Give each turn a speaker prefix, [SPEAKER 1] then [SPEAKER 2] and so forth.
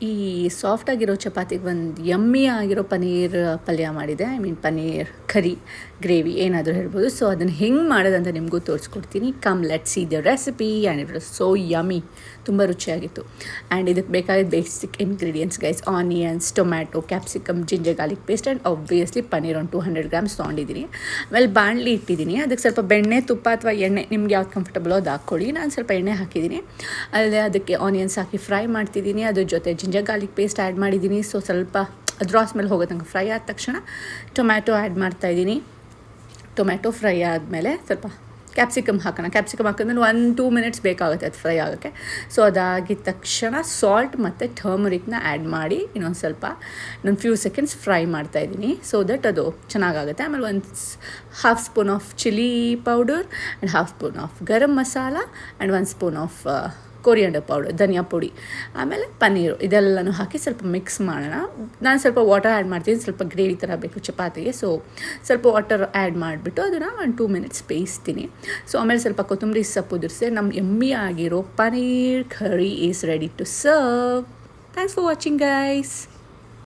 [SPEAKER 1] ಈ ಸಾಫ್ಟಾಗಿರೋ ಚಪಾತಿಗೆ ಒಂದು ಯಮ್ಮಿ ಆಗಿರೋ ಪನ್ನೀರ್ ಪಲ್ಯ ಮಾಡಿದೆ. ಪನ್ನೀರ್ ಕರಿ ಗ್ರೇವಿ ಏನಾದರೂ ಹೇಳ್ಬೋದು. ಸೊ ಅದನ್ನು ಹೆಂಗೆ ಮಾಡೋದಂತ ನಿಮಗೂ ತೋರಿಸ್ಕೊಡ್ತೀನಿ. Come let see the recipe. And it was so yummy, ತುಂಬ ರುಚಿಯಾಗಿತ್ತು. ಆ್ಯಂಡ್ ಇದಕ್ಕೆ ಬೇಕಾಗಿದ್ದ basic ingredients guys: onions, tomato, capsicum, ginger garlic paste and obviously paneer ಒಂದು 200 ಗ್ರಾಮ್ಸ್ ತೊಗೊಂಡಿದ್ದೀನಿ. ಆಮೇಲೆ ಬಾಣಲಿ ಇಟ್ಟಿದ್ದೀನಿ. ಅದಕ್ಕೆ ಸ್ವಲ್ಪ ಬೆಣ್ಣೆ, ತುಪ್ಪ ಅಥವಾ ಎಣ್ಣೆ ನಿಮ್ಗೆ ಯಾವ್ದು ಕಂಫರ್ಟಬಲೋ ಅದು ಹಾಕ್ಕೊಳ್ಳಿ. ನಾನು ಸ್ವಲ್ಪ ಎಣ್ಣೆ ಹಾಕಿದ್ದೀನಿ. ಅಲ್ಲದೆ ಅದಕ್ಕೆ ಆನಿಯನ್ಸ್ ಹಾಕಿ ಫ್ರೈ ಮಾಡ್ತಿದ್ದೀನಿ. ಅದ್ರ ಜೊತೆ ಜಿಂಜರ್ ಗಾರ್ಲಿಕ್ ಪೇಸ್ಟ್ ಆ್ಯಡ್ ಮಾಡಿದ್ದೀನಿ. ಸೊ ಸ್ವಲ್ಪ ಅದ್ರ ಸ್ಮೆಲ್ ಹೋಗೋ ತನಕ ಫ್ರೈ ಆದ ತಕ್ಷಣ ಟೊಮ್ಯಾಟೊ ಆ್ಯಡ್ ಮಾಡ್ತಾಯಿದ್ದೀನಿ. ಟೊಮ್ಯಾಟೊ ಫ್ರೈ ಆದಮೇಲೆ ಸ್ವಲ್ಪ ಕ್ಯಾಪ್ಸಿಕಮ್ ಹಾಕೋಣ. ಕ್ಯಾಪ್ಸಿಕಮ್ ಹಾಕಿದ್ಮೇಲೆ 1-2 ಮಿನಿಟ್ಸ್ ಬೇಕಾಗುತ್ತೆ ಅದು ಫ್ರೈ ಆಗೋಕ್ಕೆ. ಸೊ ಅದಾಗಿದ ತಕ್ಷಣ ಸಾಲ್ಟ್ ಮತ್ತು ಟರ್ಮರಿಕ್ನ ಆ್ಯಡ್ ಮಾಡಿ ಇನ್ನೊಂದು ಸ್ವಲ್ಪ ಫ್ಯೂ ಸೆಕೆಂಡ್ಸ್ ಫ್ರೈ ಮಾಡ್ತಾಯಿದ್ದೀನಿ. ಸೊ ದಟ್ ಅದು ಚೆನ್ನಾಗಾಗುತ್ತೆ. ಆಮೇಲೆ ½ spoon of chilli powder and ½ spoon of garam masala and 1 spoon of coriander powder, ಧನಿಯಾ ಪುಡಿ, ಆಮೇಲೆ ಪನ್ನೀರು ಇದೆಲ್ಲನೂ ಹಾಕಿ ಸ್ವಲ್ಪ ಮಿಕ್ಸ್ ಮಾಡೋಣ. ನಾನು ಸ್ವಲ್ಪ ವಾಟರ್ ಆ್ಯಡ್ ಮಾಡ್ತೀನಿ, ಸ್ವಲ್ಪ ಗ್ರೇವಿ ಥರ ಬೇಕು ಚಪಾತಿಗೆ. ಸೊ ಸ್ವಲ್ಪ ವಾಟರ್ ಆ್ಯಡ್ ಮಾಡಿಬಿಟ್ಟು ಅದನ್ನು 1-2 ಮಿನಿಟ್ಸ್ ಬೇಯಿಸ್ತೀನಿ. ಸೊ ಆಮೇಲೆ ಸ್ವಲ್ಪ ಕೊತ್ತಂಬರಿ ಸೊಪ್ಪು ಉದುರಿಸಿ ನಮ್ಮ ಯಮ್ಮಿ ಆಗಿರೋ paneer curry is ready to serve. Thanks for watching guys.